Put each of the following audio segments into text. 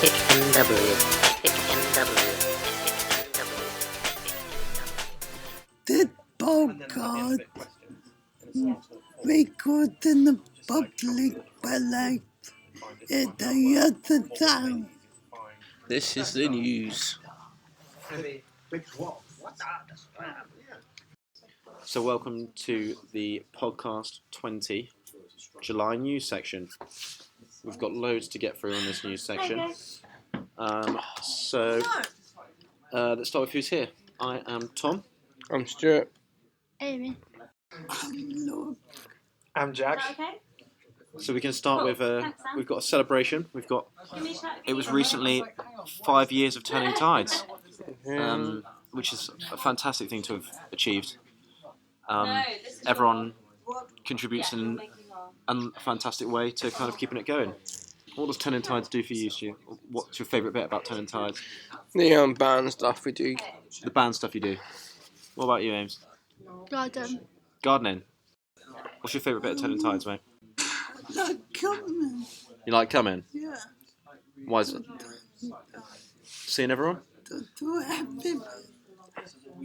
Pick NW. Pick NW. The podcast record in the public ballet at the other time. This is the news. So welcome to the podcast 20 July news section. We've got loads to get through in this news section. Let's start with who's here. I am Tom. I'm Stuart. Amy. I'm Jack. Okay. So we can start with we've got a celebration. It was recently 5 years of Turning Tides, which is a fantastic thing to have achieved. Everyone contributes in a fantastic way to kind of keeping it going. What does Turning Tides do for you, Stu? What's your favourite bit about Turning Tides? The band stuff we do. The band stuff you do. What about you, Ames? Garden. Gardening. What's your favourite bit of Turning Tides, mate? Like coming. You like coming? Yeah. Why is it? Seeing everyone? To everyone.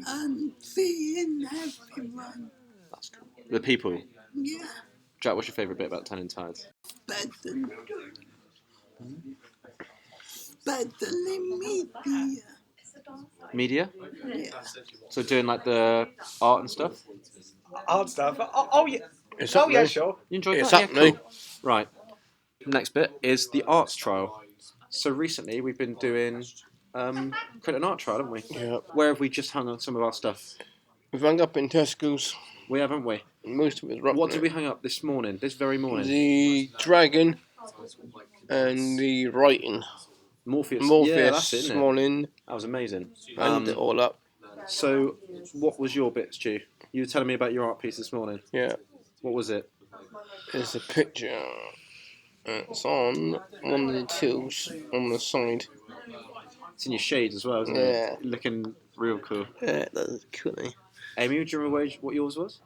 And seeing everyone. The people. Yeah. Jack, what's your favourite bit about Turning Tides? Especially media. Media? Yeah. So doing like the art and stuff? Art stuff. Oh yeah. It's Oh up yeah, now. sure. You enjoyed It's that? up Yeah, now. Right. Next bit is the arts trial. So recently we've been doing credit and art trial, haven't we? Yeah. Where have we just hung on some of our stuff? We've hung up in Tesco's. We haven't we? Most of it's rough. What did we hang up this very morning? The dragon and the writing. Morpheus. Yeah, Morpheus that's it, this isn't it? morning. That was amazing. Hanged it all up. So what was your bit, Stu? You were telling me about your art piece this morning. Yeah. What was it? There's a picture. It's on one of the tills on the side. It's in your shades as well, isn't Yeah. it? Looking real cool. Yeah, that's cool. Amy, do you remember what yours was?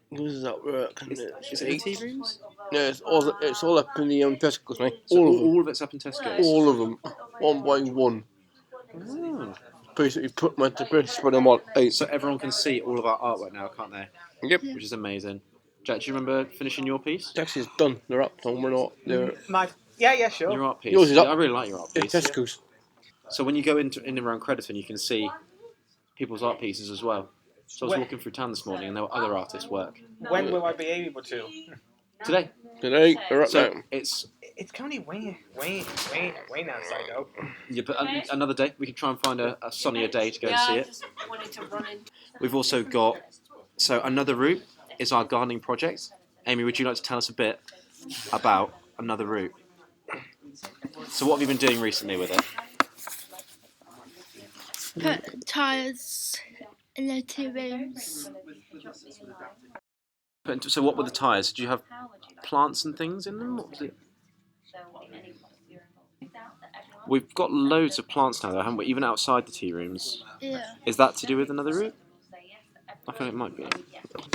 Yours is up work. Is it the tea rooms? No, it's all up in the Tesco's, mate. So All of them. all of it's up in Tesco's? All of them. One by one. Oh. Basically put them into British, spread them on 8. So everyone can see all of our artwork now, can't they? Yep. Which is amazing. Jack, do you remember finishing your piece? Taxi's done. They're up, Tom. We're not. They're Yeah, sure. Your art piece? Yours is Yeah, up. I really like your art in piece. Tesco's. So when you go in and around Crediton, you can see people's art pieces as well. So I was Where- walking through town this morning and there were other artists' work. When will I be able to? Today. Today, they're up So now. it's It's currently way outside though. yeah, but another day. We can try and find a sunnier day to go and see it. Just wanted to run in. We've also got, so another route is our gardening project. Amy, would you like to tell us a bit about another route? So what have you been doing recently with it? Put tyres in the 2 rooms. So what were the tyres? Did you have plants and things in them? What was it? We've got loads of plants now though, haven't we? Even outside the tea rooms. Yeah. Is that to do with another route? I think it might be.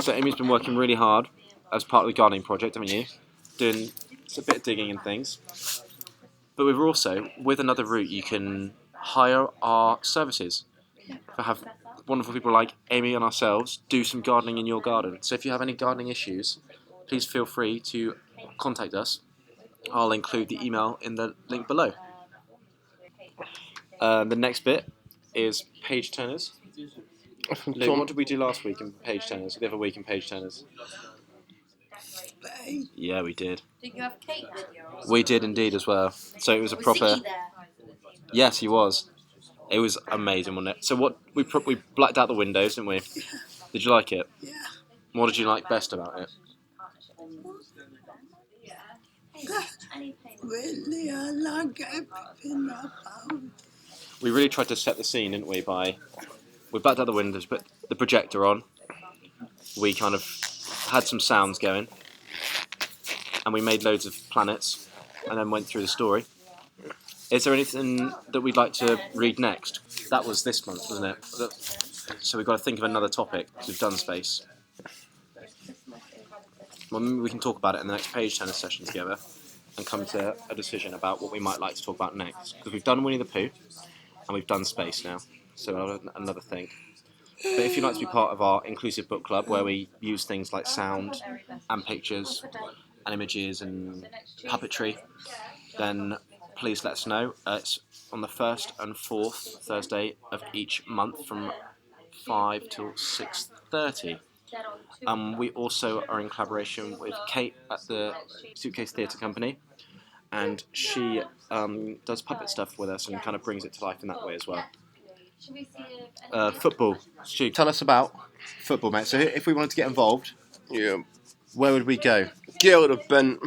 So Amy's been working really hard as part of the gardening project, haven't you? Doing a bit of digging and things. But we've also, with another route, you can hire our services. Have wonderful people like Amy and ourselves do some gardening in your garden. So if you have any gardening issues, please feel free to contact us. I'll include the email in the link below. The next bit is page turners. Luke, what did we do last week in page turners? The other week in page turners? Yeah, we did. Did you have cake with you? We did indeed as well. So it was a proper. Yes, he was. It was amazing, wasn't it? So what we blacked out the windows, didn't we? Did you like it? Yeah. What did you like best about it? Really, I like everything about. We really tried to set the scene, didn't we? We blacked out the windows, put the projector on. We kind of had some sounds going, and we made loads of planets, and then went through the story. Is there anything that we'd like to read next? That was this month, wasn't it? So we've got to think of another topic, because we've done space. Well, maybe we can talk about it in the next page turner session together. and come to a decision about what we might like to talk about next. Because we've done Winnie the Pooh, and we've done space now, so another thing. But if you'd like to be part of our inclusive book club, where we use things like sound and pictures and images and puppetry, then please let us know. It's on the 1st and 4th Thursday of each month from 5 till 6:30. We also are in collaboration with Kate at the Suitcase Theatre Company, and she does puppet stuff with us and kind of brings it to life in that way as well. Football. Stu, tell us about football, mate. So if we wanted to get involved, Yeah. where would we go? Get out of Ben.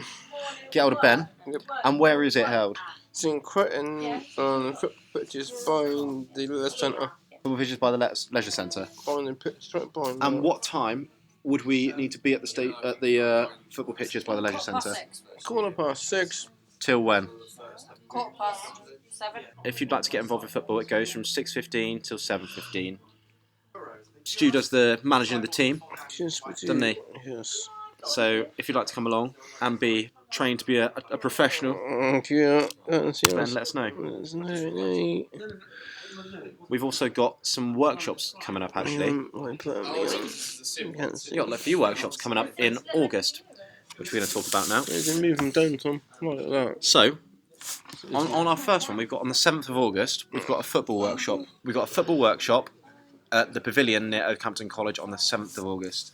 Get hold of Ben. Yep. And where is it held? It's in Cretan, which is behind the leisure centre. Football pitches by the leisure centre. Behind the pitch, right behind. And what time would we need to be at the football pitches by the leisure centre? 6:15. Till when? 7:15. If you'd like to get involved with football, it goes from 6:15 till 7:15. Stu does the managing of the team, Yes, we do. doesn't he? Yes. So if you'd like to come along and be trained to be a professional, Yeah. then let us know. We've also got some workshops coming up actually. You We've got a few workshops coming up in August, which we're going to talk about now. move them down, Tom. Like that. So, on our first one, we've got on the 7th of August, we've got a football workshop. We've got a football workshop at the Pavilion near Oakhampton College on the 7th of August.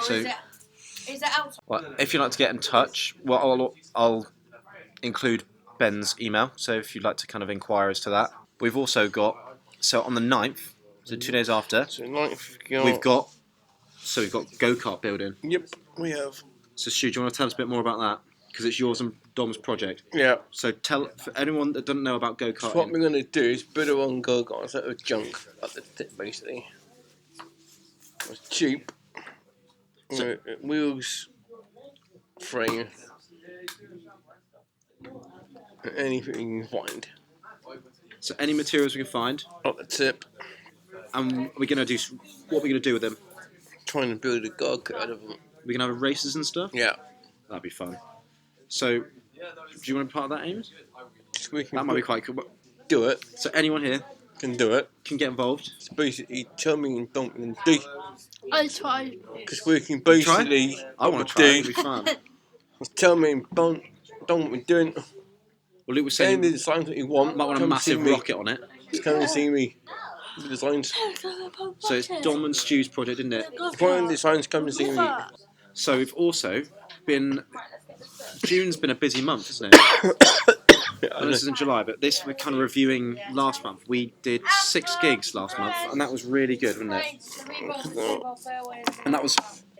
So, Is it outside? well, if you'd like to get in touch, well, I'll include Ben's email, so if you'd like to kind of inquire as to that. We've also got, so on the 9th, so 2 days after, So ninth, we've got go-kart building. Yep, we have. So Stu, do you want to tell us a bit more about that? Because it's yours and Dom's project. Yeah. So tell, for anyone that doesn't know about So what go-karting, we're going to do is build our own go-karts out of junk at the tip, basically. It's cheap. So- Wheels, frame, anything you can find so any materials we can find, at the tip. and we're going to do, what we're going to do with them? Trying to build a go-kart out of them. We're going to have races and stuff? Yeah. That'd be fun. So, do you want to be part of that, Ames? We can That might be quite cool. do it. So anyone here Can do it. can get involved. It's basically tell me and don't and do. I try. Because we can basically. I want to try it, it'll be fun. Tell me and don't what we're doing. Well, Luke was Any saying of the you designs that you want. might want a come see massive me. rocket on it. Just come and see me. The designs. So it's Dom and Stu's project, isn't it? Find the designs, come and see me. So we've also been... June's been a busy month, isn't it? I know this is in July, but this we're kind of reviewing last month. We did 6 gigs last month, and that was really good, wasn't it? And that was...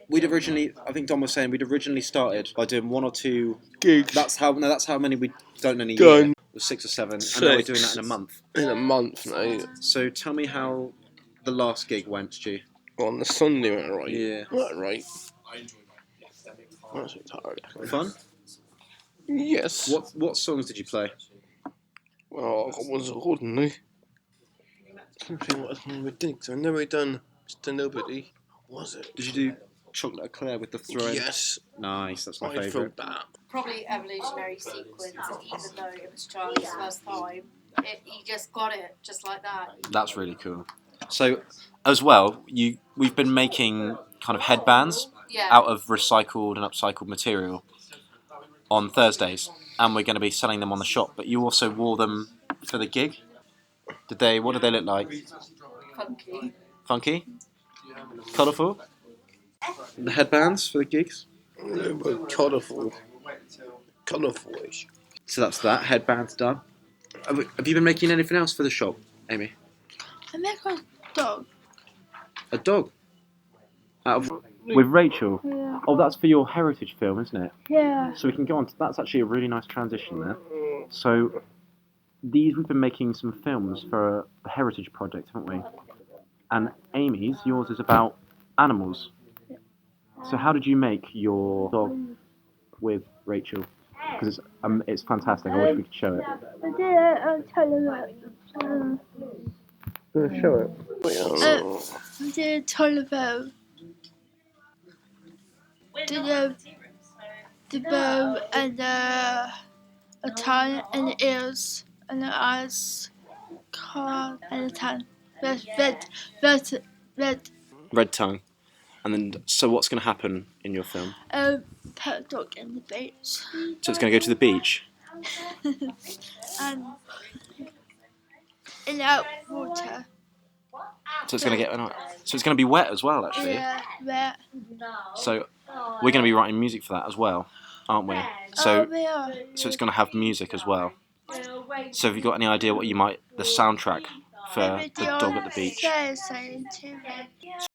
We'd originally... I think Dom was saying we'd originally started by doing 1 or 2 Gigs. That's how many we'd done in a Done. year. It was 6 or 7, and now we're doing that in a month. In a month now. So tell me how the last gig went, Stu. On the Sunday, went right. Yeah. Went right. I'm so tired. Fun? Yes. What songs did you play? Well, I was holding me. Something what I never did, because I've never done Mr. Nobody. What was it? Did you do Chocolate Eclair with the throne? Yes. Nice, that's my I favourite. felt that. Probably evolutionary sequence, even though it was Charlie's first time. He just got it, just like that. That's really cool. So, as well, we've been making kind of headbands Yeah. out of recycled and upcycled material on Thursdays, and we're going to be selling them on the shop. But you also wore them for the gig. What did they look like? Funky. Funky? Colourful? The headbands for the gigs? Colourful. Colourful-ish. So that's that. Headbands done. Have you been making anything else for the shop, Amy? I make a dog. A dog? With Rachel? Yeah. Oh, that's for your heritage film, isn't it? Yeah. So we can go on to... That's actually a really nice transition there. So, we've been making some films for the heritage project, haven't we? And Amy's, yours is about animals. So how did you make your dog with Rachel? Because it's fantastic. I wish we could show it. I did it on television. Show it. I did telephone. Did the bow and a tongue and ears and eyes, car and a tongue. Red tongue. And then, so what's going to happen in your film? Put a dog in the beach. So it's going to go to the beach. And in that water. So it's going to so it's going to be wet as well, actually. Yeah, wet. So we're going to be writing music for that as well, aren't we? So we are. so it's going to have music as well. So have you got any idea what the soundtrack for the dog at the beach?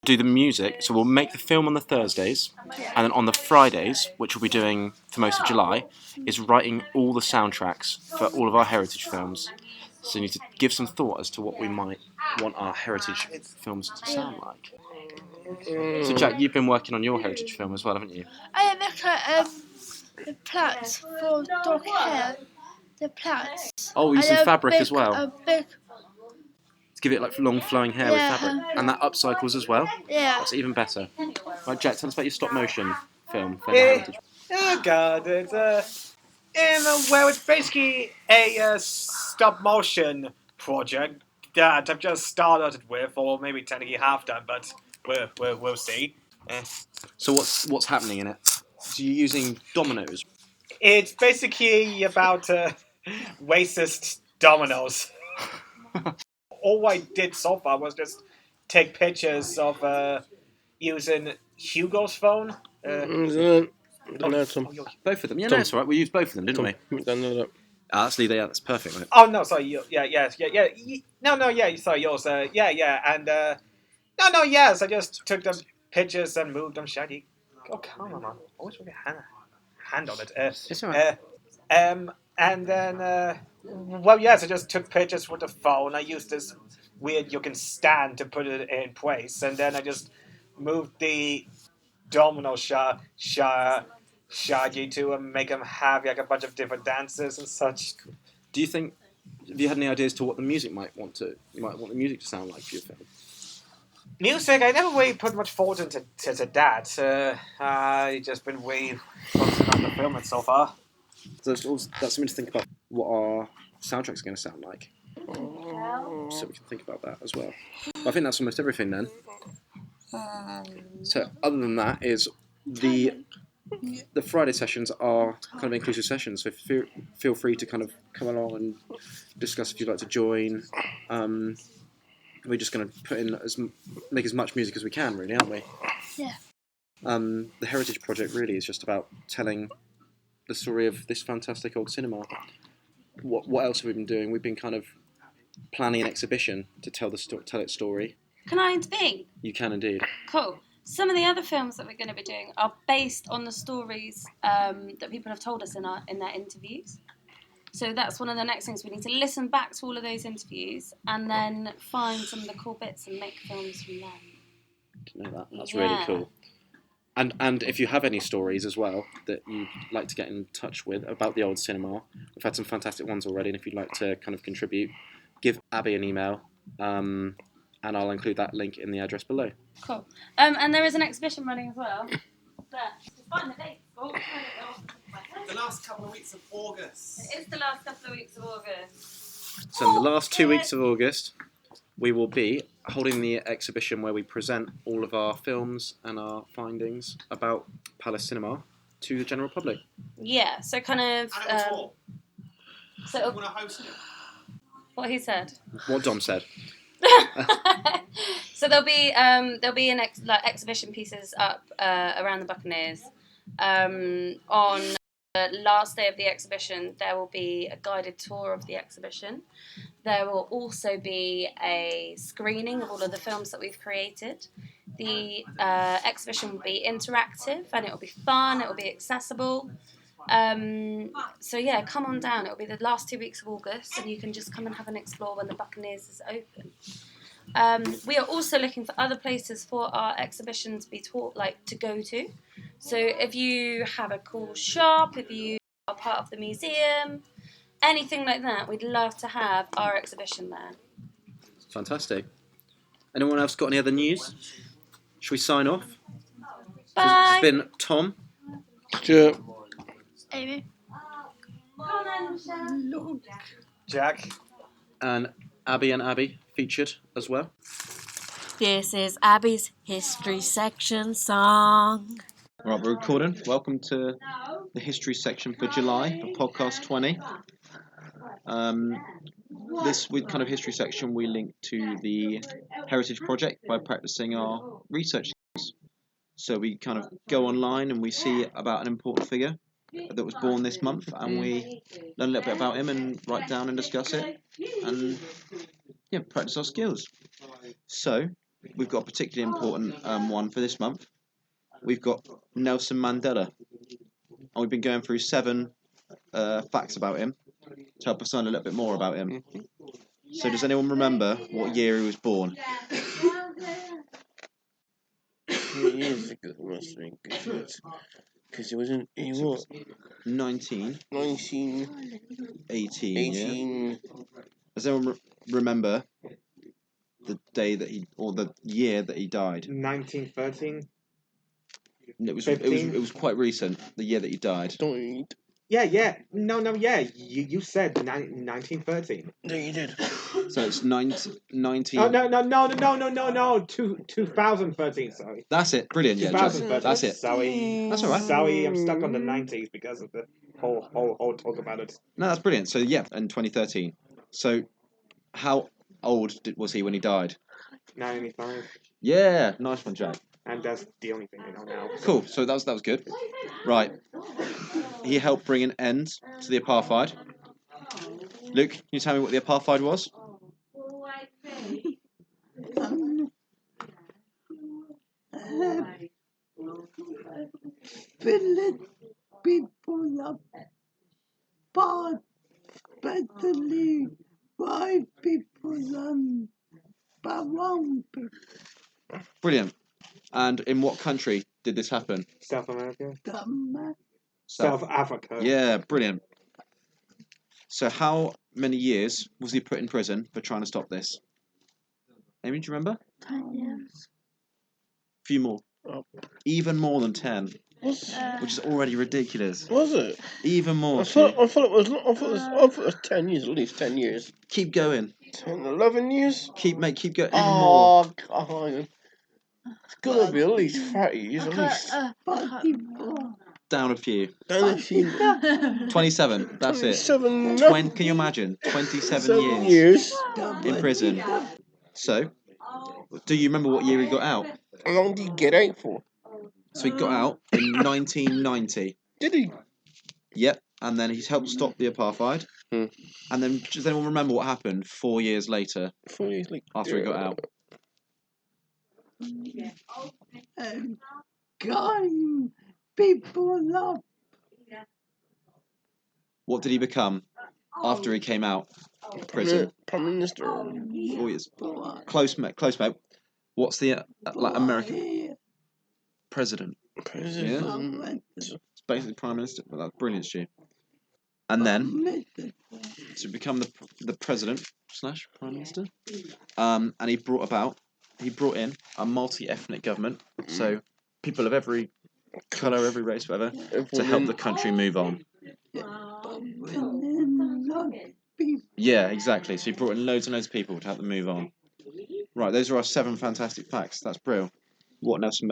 Do the music. So we'll make the film on the Thursdays, and then on the Fridays, which we'll be doing for most of July, is writing all the soundtracks for all of our heritage films. So you need to give some thought as to what we might want our heritage films to sound like. So Jack, you've been working on your heritage film as well, haven't you? I look at the plaits for dog hair. The plaits. Oh, using fabric as well. A big. To give it like long flowing hair with fabric, and that upcycles as well. Yeah. That's even better. Right, Jack, tell us about your stop motion film for the heritage. Oh god, it's it's basically a stop motion project that I've just started with, or maybe technically half done, but we'll see. So what's happening in it? So you're using dominoes. It's basically about racist dominoes. All I did so far was just take pictures of using Hugo's phone. Both of them. Yeah, no, that's all right. We used both of them, didn't we? Let's leave that. Yeah, that's perfect, mate. Oh no, sorry. Sorry, yours. And yes. I just took them pictures and moved them. Shaggy. Oh, come on, man. Always put your hand on it. It's all right. And then, I just took pictures with the phone. I used this weird looking stand to put it in place, and then I just moved the domino Shaggy to make him have like a bunch of different dances and such. Do you think? Have you had any ideas to what the music might want the music to sound like for your film? Music, I never really put much thought into that. I just been way focusing on the film so far. So that's something to think about. What our soundtrack's going to sound like. So we can think about that as well. But I think that's almost everything then. So other than that is the Friday sessions are kind of inclusive sessions. So feel free to kind of come along and discuss if you'd like to join. We're just going to make as much music as we can, really, aren't we? Yeah. The Heritage Project really is just about telling the story of this fantastic old cinema. What else have we been doing? We've been kind of planning an exhibition to tell its story. Can I intervene? You can indeed. Cool. Some of the other films that we're going to be doing are based on the stories that people have told us in their interviews. So that's one of the next things. We need to listen back to all of those interviews and then find some of the cool bits and make films from them. Didn't know that. That's really cool. And if you have any stories as well that you'd like to get in touch with about the old cinema, we've had some fantastic ones already, and if you'd like to kind of contribute, give Abby an email, and I'll include that link in the address below. Cool. And there is an exhibition running as well. There. Just find the date. Oh, the last couple of weeks of August. It is the last couple of weeks of August. So in the last 2 weeks of August, we will be holding the exhibition where we present all of our films and our findings about Palace Cinema to the general public. Yeah, so kind of... so you want to host it? What he said. What Dom said. So there'll be exhibition pieces up around the Buccaneers. On the last day of the exhibition, there will be a guided tour of the exhibition. There will also be a screening of all of the films that we've created. The exhibition will be interactive and it will be fun, it will be accessible. So yeah, come on down. It will be the last 2 weeks of August and you can just come and have an explore when the Buccaneers is open. We are also looking for other places for our exhibition to be to go to. So if you have a cool shop, if you are part of the museum, anything like that, we'd love to have our exhibition there. Fantastic. Anyone else got any other news? Shall we sign off? Bye. It's been Tom, Stuart, Amy. Connor. Look, Jack. And Abby featured as well. This is Abby's history section song. Right, we're recording. Welcome to the history section for July for podcast 20. This kind of history section we link to the Heritage Project by practicing our research skills. So we kind of go online and we see about an important figure that was born this month, and we learn a little bit about him and write down and discuss it, and practice our skills. So we've got a particularly important one for this month. We've got Nelson Mandela, and we've been going through 7 facts about him to help us learn a little bit more about him. So does anyone remember what year he was born? Years ago, must be good. Because he wasn't. He was 1918. 18. Yeah? Does anyone remember the day that or the year that he died? 1913. It was quite recent. The year that he died. Yeah. No. You said 1913. No, you did. So it's 19. Oh no. 2013. Sorry. That's it. Brilliant. Yeah, 2013. that's it. Sorry. That's all right. Sorry, I'm stuck on the 90s because of the whole talk about it. No, that's brilliant. So yeah, in 2013. So how old was he when he died? 95. Yeah, nice one, Jack. And that's the only thing I know now. Cool. So that was good. Right. He helped bring an end to the apartheid. Luke, can you tell me what the apartheid was? filling people apart, especially white people and brown people. Brilliant. And in what country did this happen? South America. Dumb. South Africa. Yeah, brilliant. So how many years was he put in prison for trying to stop this? Amy, do you remember? 10 years. Few more. Oh. Even more than 10. Which is already ridiculous. Was it? Even more. I thought it was 10 years, at least 10 years. Keep going. 10, 11 years? Keep going. Even more. Oh, God. It's got to be at least 30 years, at least. Down a few. 27. That's 27. it. Can you imagine? 27 years in prison. So, do you remember what year he got out? How long did he get out for? So he got out in 1990. Did he? Yep. And then he's helped stop the apartheid. And then, does anyone remember what happened 4 years later? 4 years later. After he got out. Going people up. What did he become after he came out of prison? Prime Minister. 4 years. Close mate. What's the American president? Yeah? It's basically Prime Minister. Well, that's brilliant, Stu. And then, to become the president / Prime Minister, and he brought in a multi-ethnic government, so people of every colour, every race, whatever, to help the country move on. Yeah, exactly. So he brought in loads and loads of people to help them move on. Right, those are our 7 fantastic facts. That's brilliant. What Nelson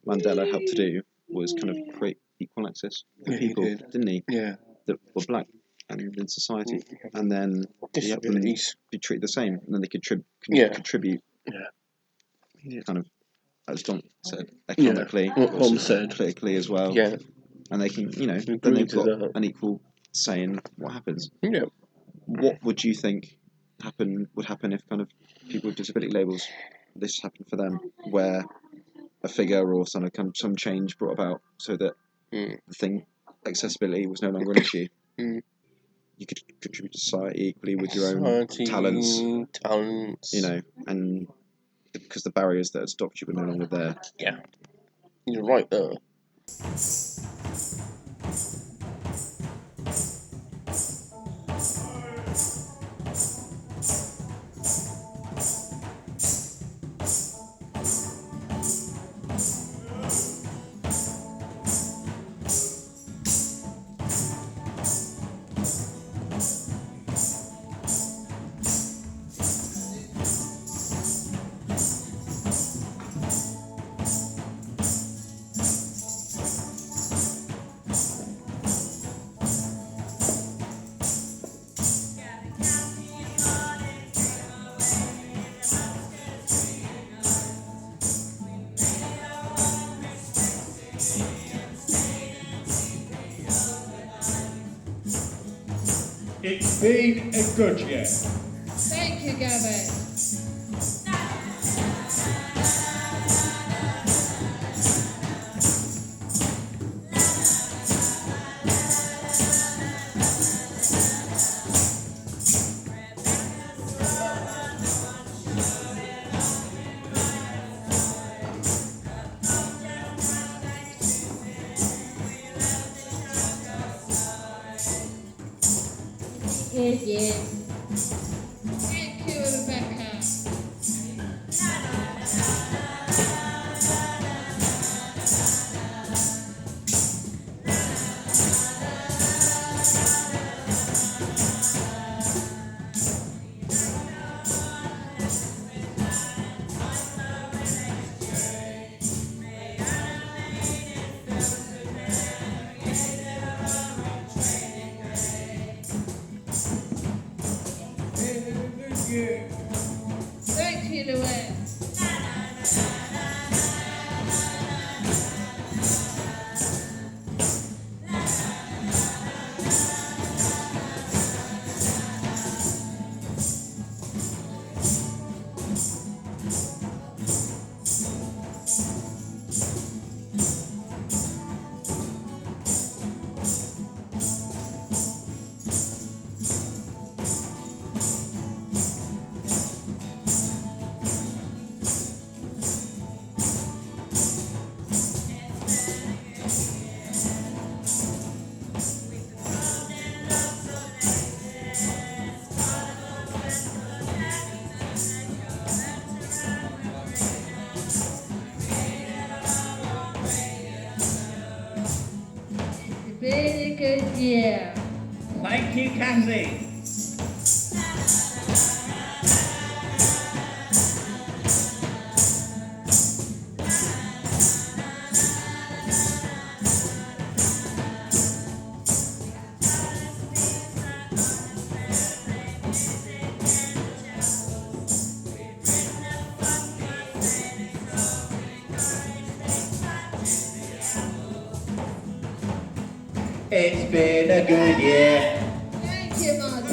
Mandela helped to do was kind of create equal access for people, didn't he? Yeah. That were black and in society, and then he helped them be treated the same, and then they could contribute. Yeah. Kind of, as John said, economically, politically as well. Yeah. And they can, then they've got an equal say in what happens. Yeah. What would you think would happen if kind of people with disability labels, this happened for them, where a figure or some change brought about so that the thing, accessibility, was no longer an issue? You could contribute to society equally with your own talents, and because the barriers that had stopped you were no longer there. Yeah, you're right there. been a good year. Thank you, Gavin. Yeah. Thank you, Rebecca. Thank you, Louise. It's been a good year. Thank you, Kathy. It's been a good year. Thank you, Martin.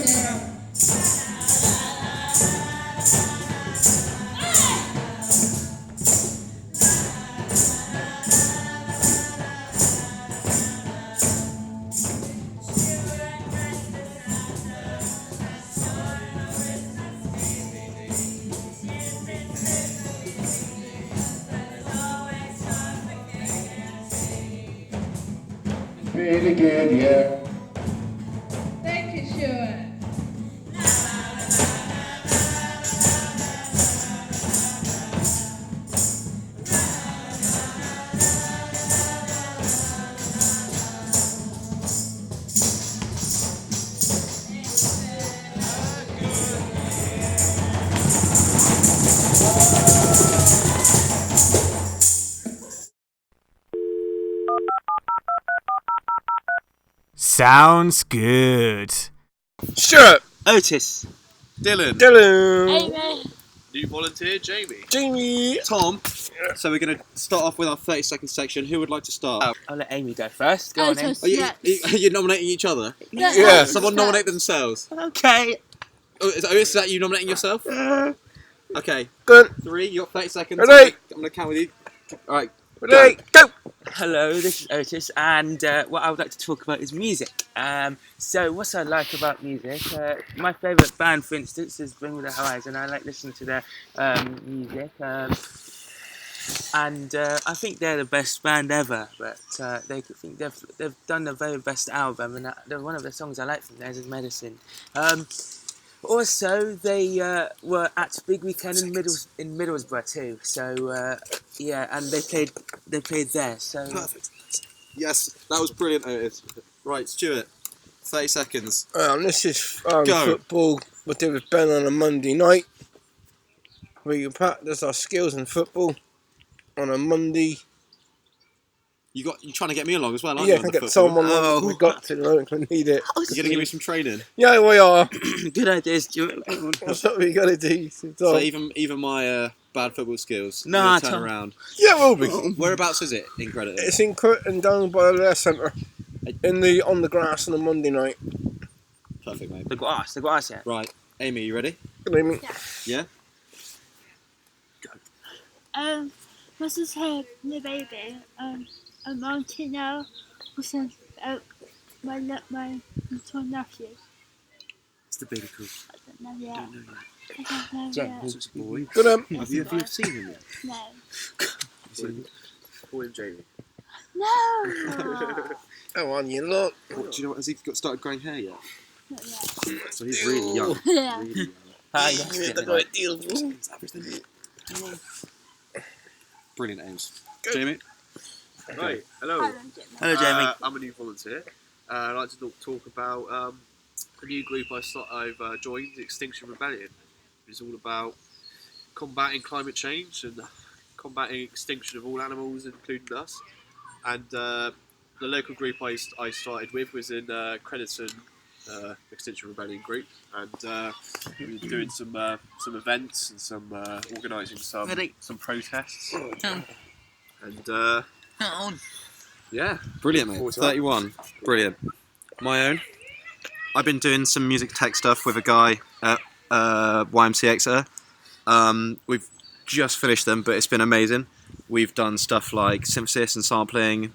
It's been a good year. Thank you, Stuart. Sounds good. Stuart. Otis. Dylan. Dylan. New volunteer, Jamie. Jamie. Tom. So we're going to start off with our 30-second section. Who would like to start? I'll let Amy go first. Go on, Amy. Are you nominating each other? Yeah. Someone nominate themselves. Okay. Oh, is that you nominating yourself? Okay. Good. 3, you got 30 seconds. Ready. I'm going to count with you. Alright. Ready. Go. Hello, this is Otis, and what I would like to talk about is music. So what I like about music, my favourite band, for instance, is Bring Me the Horizon. I like listening to their music, and I think they're the best band ever. But they've done the very best album, and one of the songs I like from theirs is Medicine. Also, they were at Big Weekend in Middlesbrough too. So yeah, and they played there. So Perfect. Yes, that was brilliant, Otis. Right, Stuart. 30 seconds. This is Go. football we did with Ben on a Monday night. We practice our skills in football on a Monday. You're trying to get me along as well, aren't Yeah, you? can get someone on. We got to. I don't need it. You're going to give me some training? Yeah, we are. Good idea, Stuart. That's what we got to do. So even my bad football skills, Nah, turn Tom. around. Yeah, we'll be. Whereabouts is it in Crediton? It's in down by the centre, on the grass on a Monday night. Perfect, mate. They've got us, yeah. Right, Amy, you ready? Good evening. Yeah? What's his head, the baby? A mountain now was my little nephew. It's the baby cool. I don't know yet. Don't know yet. I don't know Jen, yet. It's a boy. Good Have you seen him yet? No. Call him Jamie. No! Come on, you look. What, do you know what? Has he started growing hair yet? Not yet. So he's really young. Yeah. Really young. Yes. Yeah, that's right, deal. Brilliant, Ames. Jamie? Right, hello. Hello, Jamie. I'm a new volunteer. I'd like to talk about a new group I've joined, the Extinction Rebellion. It's all about combating climate change and combating extinction of all animals, including us. And the local group I started with was in Crediton Extinction Rebellion group, and we were doing some events and some organising some protests. And yeah, Brilliant, mate. 31. Brilliant. My own. I've been doing some music tech stuff with a guy at YMCA Exeter. We've just finished them, but it's been amazing. We've done stuff like synthesis and sampling,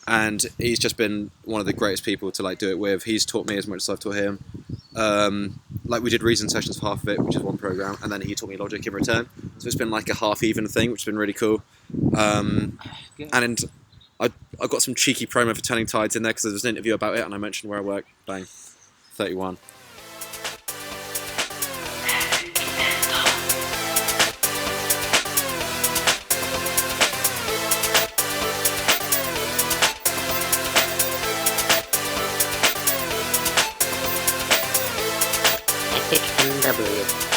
and he's just been one of the greatest people to like do it with. He's taught me as much as I've taught him. Like we did reason sessions for half of it, which is one program, and then he taught me logic in return. So it's been like a half-even thing, which has been really cool. And I got some cheeky promo for Turning Tides in there because there was an interview about it, and I mentioned where I work. Bang, 31. Epic NW.